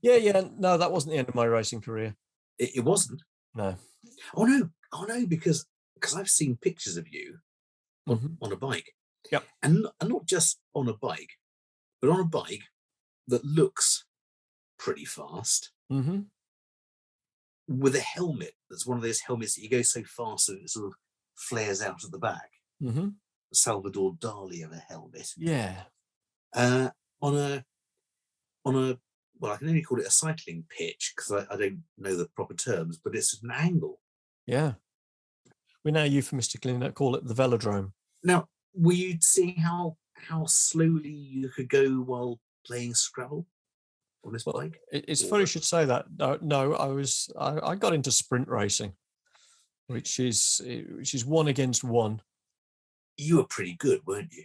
Yeah. No, that wasn't the end of my racing career. It wasn't? No. Oh, no, because I've seen pictures of you on a bike. Yep. And not just on a bike, but on a bike that looks pretty fast. With a helmet that's one of those helmets that you go so fast that it sort of flares out at the back. Salvador Dali of a helmet. Yeah. On a well, I can only call it a cycling pitch because I don't know the proper terms, but it's an angle. Yeah. We now euphemistically call it the velodrome. Now, were you seeing how slowly you could go while playing Scrabble on this bike? It's funny you should say that. No, I got into sprint racing, which is 1 against 1. You were pretty good, weren't you?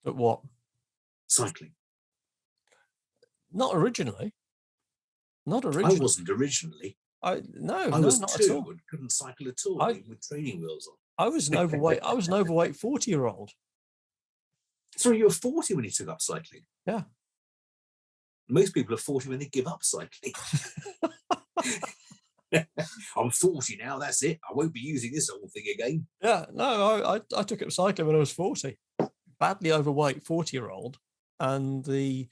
At what? Cycling. Not originally. Not I originally. wasn't originally. I was not 2 at all. and couldn't cycle at all, even with training wheels on. I was an overweight 40-year-old. So you were 40 when you took up cycling? Yeah. Most people are 40 when they give up cycling. I'm 40 now, that's it. I won't be using this old thing again. Yeah, no, I took up cycling when I was 40. Badly overweight 40-year-old. And the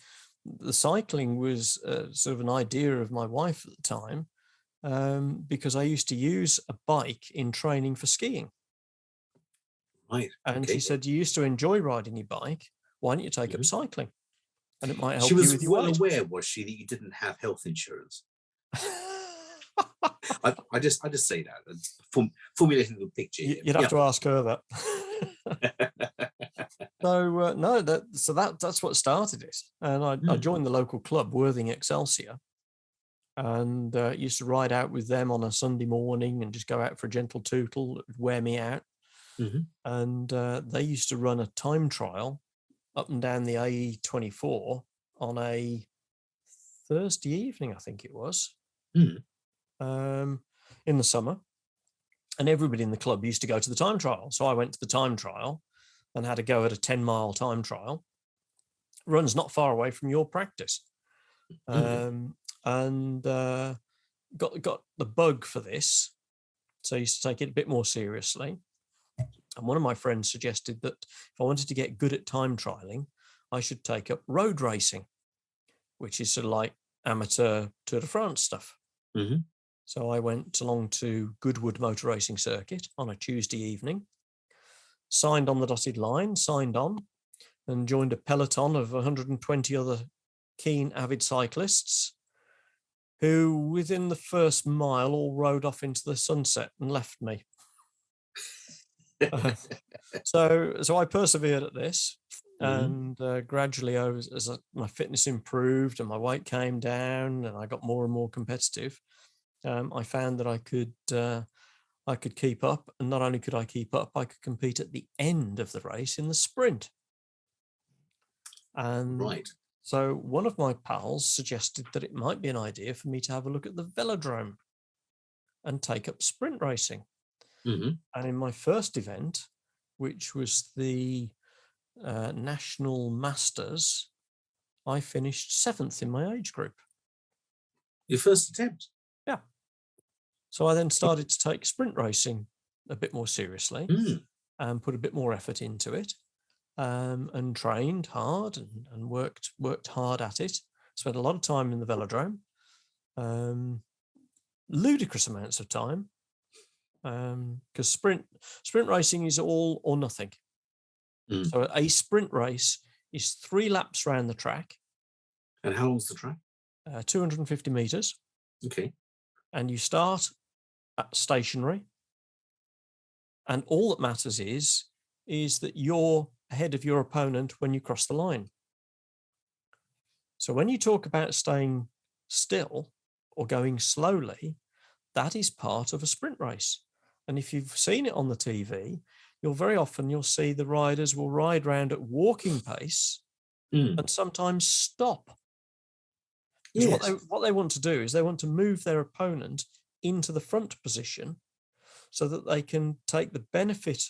cycling was sort of an idea of my wife at the time, because I used to use a bike in training for skiing. Right. And she said, you used to enjoy riding your bike. Why don't you take up cycling? And it might help you with your weight. She was well aware, was she, that you didn't have health insurance? I just say that, formulating the picture. You'd have to ask her that. So that's what started it. And I joined the local club, Worthing Excelsior, and used to ride out with them on a Sunday morning and just go out for a gentle tootle. It would wear me out. And they used to run a time trial up and down the A24 on a Thursday evening, I think it was, in the summer. And everybody in the club used to go to the time trial. So I went to the time trial and had a go at a 10-mile time trial. Runs not far away from your practice. And got the bug for this. So I used to take it a bit more seriously. And one of my friends suggested that if I wanted to get good at time trialing, I should take up road racing, which is sort of like amateur Tour de France stuff. So I went along to Goodwood Motor Racing Circuit on a Tuesday evening, signed on the dotted line, and joined a peloton of 120 other keen, avid cyclists who, within the first mile, all rode off into the sunset and left me. So I persevered at this, and gradually, as my fitness improved and my weight came down, and I got more and more competitive, I found that I could keep up, and not only could I keep up, I could compete at the end of the race in the sprint. And so one of my pals suggested that it might be an idea for me to have a look at the velodrome and take up sprint racing. And in my first event, which was the National Masters, I finished 7th in my age group. Your first attempt? Yeah. So I then started to take sprint racing a bit more seriously and put a bit more effort into it, and trained hard and worked hard at it. Spent a lot of time in the velodrome, ludicrous amounts of time. Because sprint racing is all or nothing. So a sprint race is 3 laps around the track. And how long's the track? 250 meters. Okay. And you start at stationary. And all that matters is that you're ahead of your opponent when you cross the line. So when you talk about staying still or going slowly, that is part of a sprint race. And if you've seen it on the TV, you'll see the riders will ride round at walking pace and sometimes stop. Yes. What they want to do is they want to move their opponent into the front position so that they can take the benefit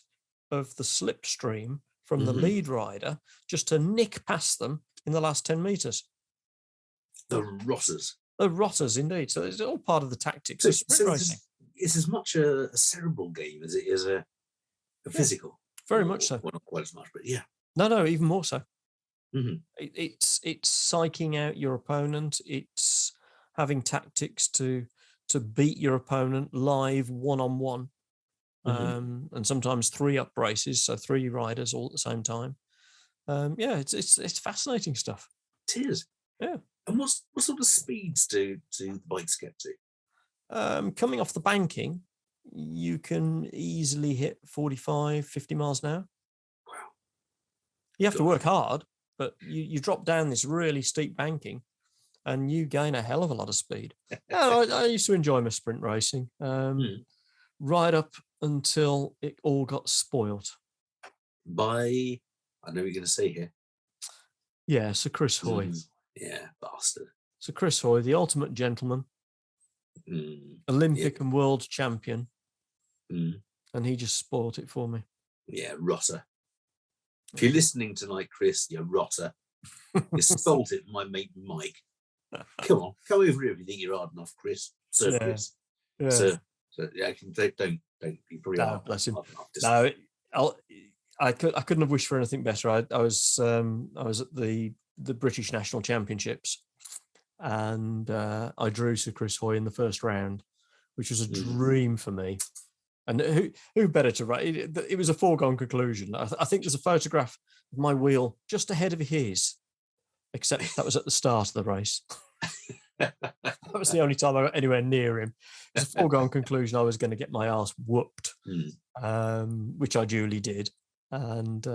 of the slipstream from the lead rider just to nick past them in the last 10 meters. The rotters. The rotters, indeed. So it's all part of the tactics of sprint racing. It's as much a cerebral game as it is a physical. Very much so. Well, not quite as much, but yeah. No, even more so. It's psyching out your opponent. It's having tactics to beat your opponent live one-on-one. And sometimes 3 up races, so 3 riders all at the same time. It's fascinating stuff. It is. Yeah. And what sort of speeds do the bikes get to? Coming off the banking, you can easily hit 45, 50 miles an hour. Wow. You have to work hard, but you drop down this really steep banking and you gain a hell of a lot of speed. I used to enjoy my sprint racing, right up until it all got spoilt. By, I know what you're going to say here. Yeah, Sir Chris Hoy. Yeah, bastard. So Chris Hoy, the ultimate gentleman, Olympic and world champion, and he just spoilt it for me. Yeah, rotter. If you're listening tonight, Chris, you're rotter. You spoilt it for my mate Mike. Come on, come over here if you think you're hard enough, Chris. Sir, Chris. Yeah. So yeah, don't. You probably No, are. bless him. No, I couldn't have wished for anything better. I was at the British National Championships, and I drew Sir Chris Hoy in the first round, which was a dream for me. And who better to write? It was a foregone conclusion. I think there's a photograph of my wheel just ahead of his, except that was at the start of the race. That was the only time I got anywhere near him. It was a foregone conclusion I was going to get my arse whooped, which I duly did. And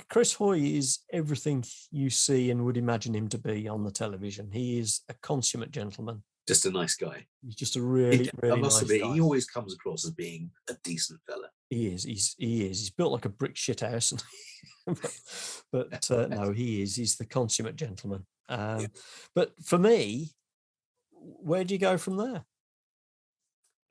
Chris Hoy is everything you see and would imagine him to be on the television. He is a consummate gentleman. Just a nice guy. He's just a really nice guy. He always comes across as being a decent fella. He is. He's built like a brick shit house. but no, he is. He's the consummate gentleman. But for me, where do you go from there?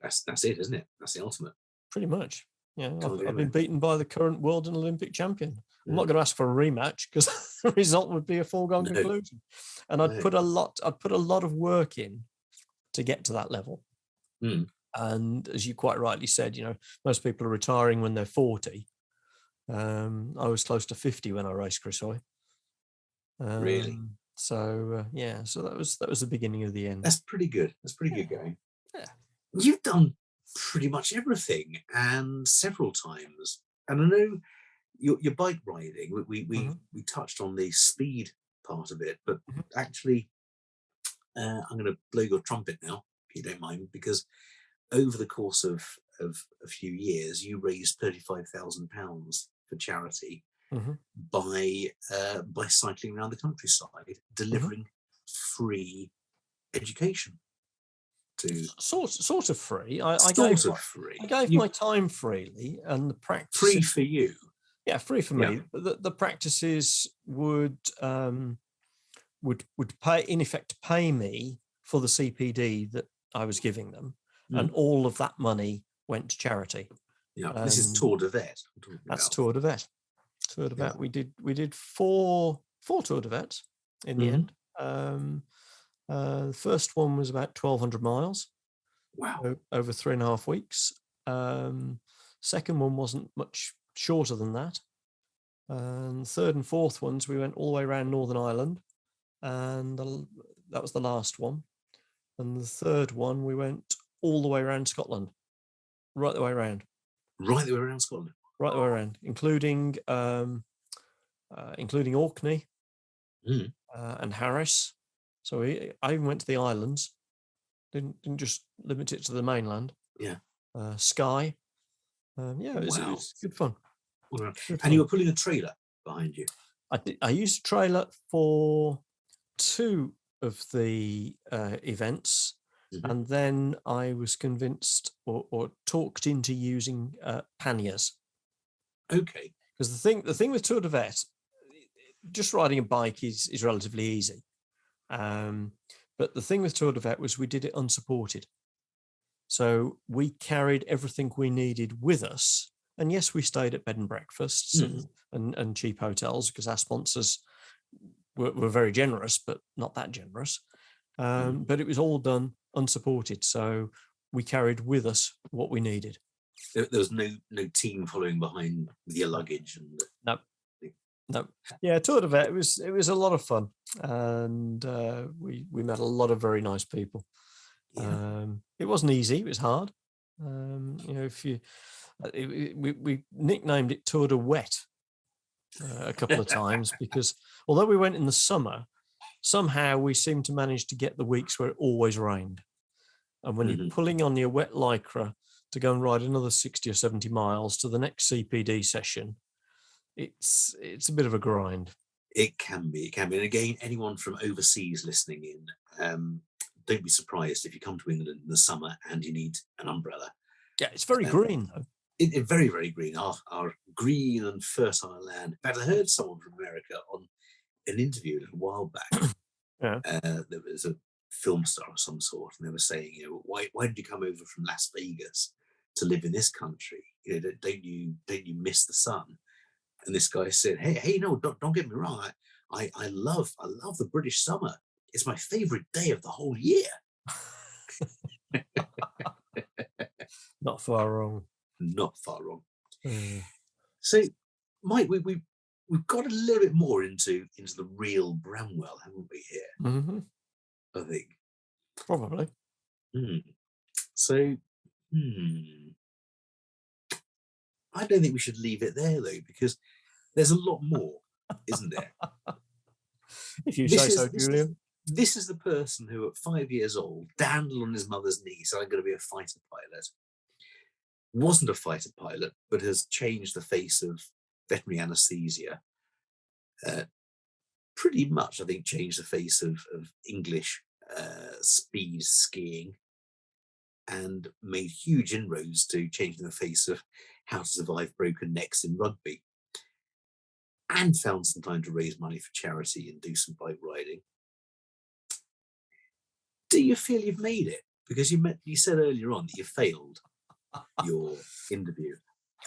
That's it, isn't it? That's the ultimate. Pretty much. Yeah, I've been beaten by the current world and Olympic champion. I'm not going to ask for a rematch because the result would be a foregone conclusion. And I'd put a lot of work in to get to that level. And as you quite rightly said, most people are retiring when they're 40. I was close to 50 when I raced Chris Hoy. Really? So so that was the beginning of the end. That's pretty good. That's pretty good going. Yeah. You've done pretty much everything and several times. And I know your bike riding, we touched on the speed part of it, but actually I'm going to blow your trumpet now, if you don't mind, because over the course of a few years, you raised £35,000 for charity by cycling around the countryside, delivering free education to sort of free. I gave my time freely, and the practice free for you. Yeah, free for me. The practices would pay me for the CPD that I was giving them, and all of that money went to charity. Yeah, this is Tour de Vet. That's Tour de Vet. Tour de Vet. We did four Tour de Vets in the end. The first one was about 1,200 miles. Wow! Over 3.5 weeks. Second one wasn't much shorter than that. And third and fourth ones, we went all the way around Northern Ireland, and that was the last one. And the third one, we went all the way around Scotland, right the way around. Right the way around Scotland. Right the way around, including Orkney and Harris. So I even went to the islands. Didn't just limit it to the mainland. Yeah. Skye. It was good fun. And you were pulling a trailer behind you. I used a trailer for 2 of the events, and then I was convinced or talked into using panniers. Okay. Because the thing with Tour de Vet, just riding a bike is relatively easy. But the thing with Tour de Vet was we did it unsupported. So we carried everything we needed with us. And yes, we stayed at bed and breakfasts and cheap hotels because our sponsors were very generous, but not that generous. But it was all done unsupported. So we carried with us what we needed. There was no team following behind with your luggage. No. Yeah, Tour de Vet, it was a lot of fun. And we met a lot of very nice people. Yeah. It wasn't easy. It was hard. We nicknamed it Tour de Wet a couple of times because although we went in the summer, somehow we seemed to manage to get the weeks where it always rained. And when you're pulling on your wet lycra to go and ride another 60 or 70 miles to the next CPD session, it's a bit of a grind. It can be. And again, anyone from overseas listening in, don't be surprised if you come to England in the summer and you need an umbrella. Yeah, it's very green though. It's very, very green. Our green and fertile land. In fact, I heard someone from America an interview a little while back. Yeah. There was a film star of some sort, and they were saying, why did you come over from Las Vegas to live in this country? Don't you miss the sun? And this guy said, hey, no, don't get me wrong. I love the British summer. It's my favorite day of the whole year. Not far wrong. Not far wrong. Mm. So, Mike, we've got a little bit more into the real Bramwell, haven't we, here? Mm-hmm. I think. Probably. So, I don't think we should leave it there, though, because there's a lot more, isn't there? If you say so, Julian. This is the person who, at 5 years old, dandled on his mother's knee, said, I'm going to be a fighter pilot. Wasn't a fighter pilot, but has changed the face of veterinary anaesthesia. Pretty much, I think, changed the face of English speed skiing, and made huge inroads to changing the face of how to survive broken necks in rugby, and found some time to raise money for charity and do some bike riding. Do you feel you've made it? Because you said earlier on that you failed your interview.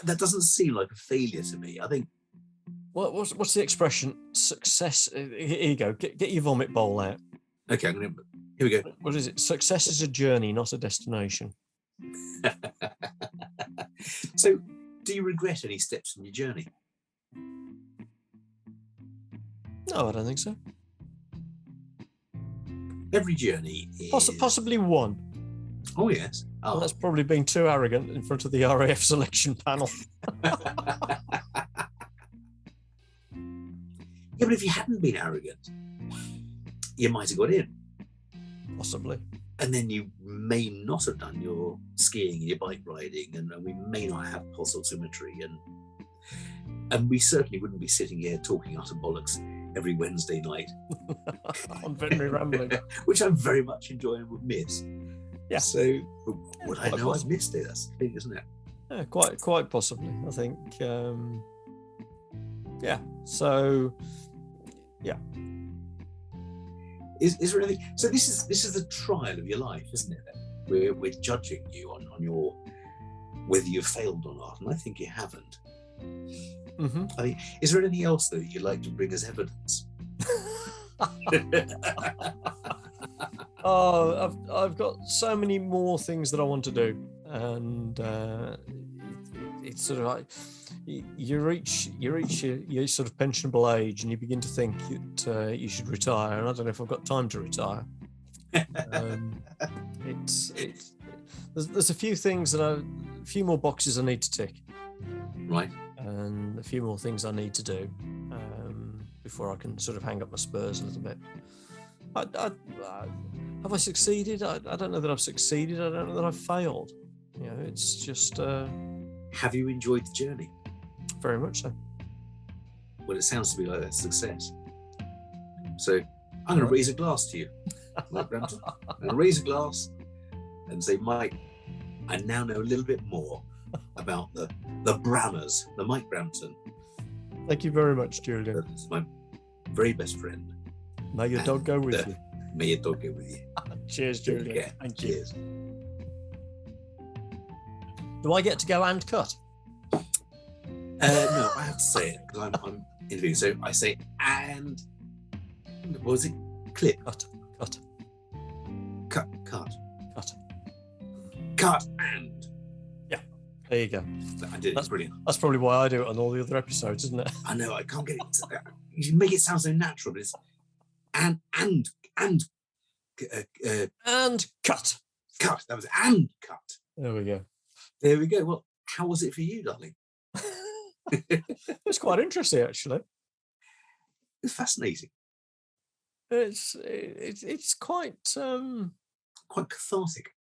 That doesn't seem like a failure to me. I think. What's the expression? Success. Here you go. Get your vomit bowl out. Okay, here we go. What is it? Success is a journey, not a destination. So, do you regret any steps in your journey? No, I don't think so. Every journey is... Possibly one. Oh, yes. Oh. Well, that's probably being too arrogant in front of the RAF selection panel. Yeah, but if you hadn't been arrogant, you might have got in. Possibly. And then you may not have done your skiing and your bike riding, and we may not have pulse oximetry, and we certainly wouldn't be sitting here talking utter bollocks every Wednesday night on Veterinary Rambling, which I very much enjoy and would miss. Yeah. So would I know I've missed it? That's the thing, isn't it? Yeah, quite possibly. I think. Yeah. So. Yeah. Is there anything? So this is the trial of your life, isn't it? We're judging you on your whether you've failed or not, and I think you haven't. Mm-hmm. I mean, is there anything else though you'd like to bring as evidence? Oh, I've got so many more things that I want to do, and it's sort of like you reach your sort of pensionable age, and you begin to think that you should retire. And I don't know if I've got time to retire. There's a few things a few more boxes I need to tick, right, and a few more things I need to do before I can sort of hang up my spurs a little bit. Have I succeeded? I don't know that I've succeeded. I don't know that I've failed. It's just. Have you enjoyed the journey? Very much so. Well, it sounds to me like a success. So I'm going to raise a glass to you, Mike Brampton. I'm going to raise a glass and say, Mike, I now know a little bit more about the Brammers, the Mike Brampton. Thank you very much, Julian. It's my very best friend. May your dog go with you. May your dog go with you. Cheers, Julian. Yeah, thank you. Cheers. Do I get to go and cut? No, I have to say it because I'm interviewing. So I say, and what was it? Clip. Cut. And. Yeah, there you go. I did it. That's brilliant. That's probably why I do it on all the other episodes, isn't it? I know. I can't get it. You make it sound so natural, but it's and cut. Cut. That was and cut. There we go. There we go. Well, how was it for you, darling? It was quite interesting, actually. It's fascinating. It's quite cathartic.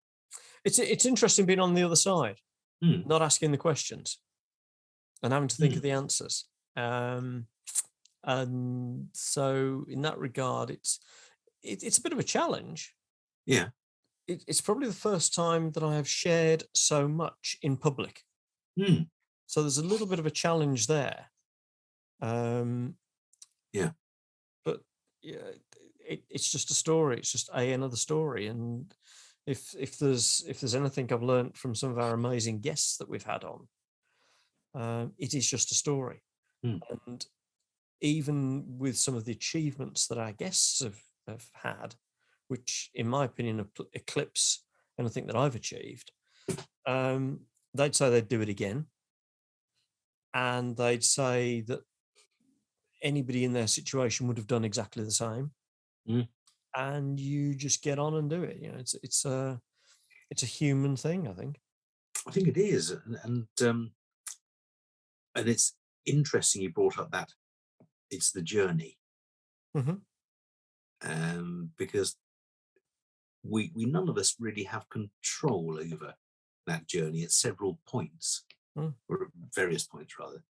It's interesting being on the other side, not asking the questions, and having to think of the answers. And so, in that regard, it's a bit of a challenge. Yeah. It's probably the first time that I have shared so much in public. So there's a little bit of a challenge there. Yeah. But yeah, it's just a story. It's just another story. And if there's anything I've learned from some of our amazing guests that we've had on, it is just a story. Mm. And even with some of the achievements that our guests have had, which in my opinion eclipse anything that I've achieved, they'd say they'd do it again. And they'd say that anybody in their situation would have done exactly the same. Mm. And you just get on and do it. You know, it's a human thing, I think. I think it is, and it's interesting you brought up that it's the journey, because we none of us really have control over that journey at several points, or at various points rather.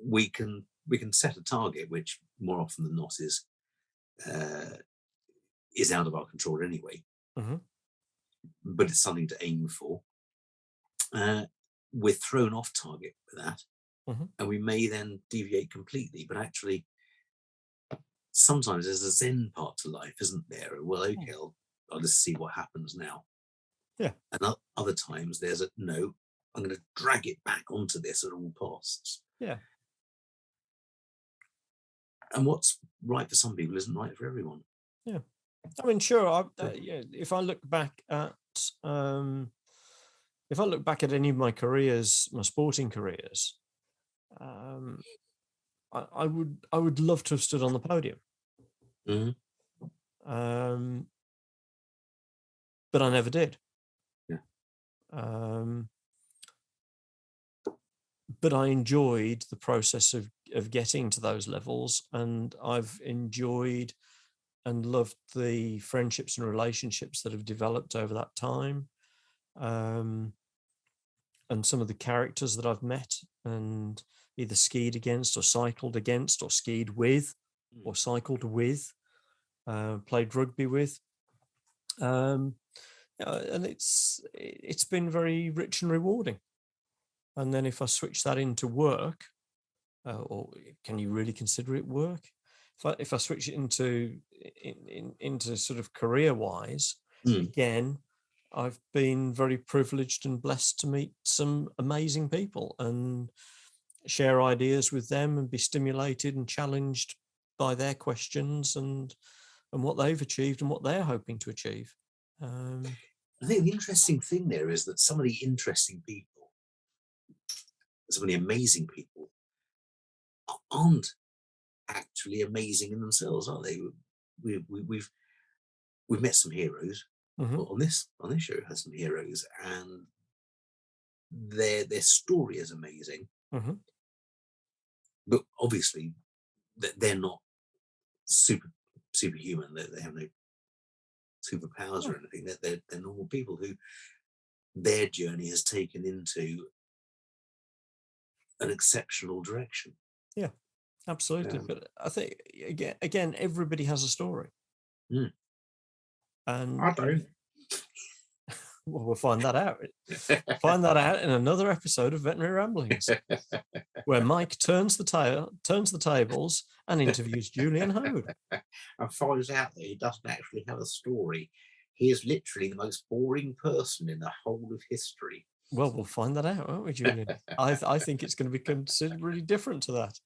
We can set a target, which more often than not is out of our control anyway. But it's something to aim for. We're thrown off target with that, and we may then deviate completely. But actually, sometimes there's a zen part to life, isn't there? Well, okay, I'll just see what happens now. Yeah. And other times there's a no, I'm going to drag it back onto this at all costs. Yeah. And what's right for some people isn't right for everyone. Yeah. I mean, sure. If I look back at any of my careers, my sporting careers, I would love to have stood on the podium. But I never did. Yeah. But I enjoyed the process of getting to those levels, and I've enjoyed and loved the friendships and relationships that have developed over that time, and some of the characters that I've met and either skied against or cycled against or skied with or cycled with, played rugby with. And it's been very rich and rewarding. And then if I switch that into work, or can you really consider it work? If I switch it into sort of career-wise, again, I've been very privileged and blessed to meet some amazing people and share ideas with them and be stimulated and challenged by their questions and what they've achieved and what they're hoping to achieve. I think the interesting thing there is that some of the interesting people, some of the amazing people, aren't actually amazing in themselves, are they? We've met some heroes. On this show has some heroes, and their story is amazing. But obviously, they're not superhuman. They have no superpowers or anything. They're normal people who their journey has taken into an exceptional direction. Yeah, absolutely. But I think again, everybody has a story. And I don't. Well, we'll find that out. Find that out in another episode of Veterinary Ramblings, where Mike turns the tables and interviews Julian Hode. And finds out that he doesn't actually have a story. He is literally the most boring person in the whole of history. Well, we'll find that out, won't we, Julian? I think it's going to be considerably different to that.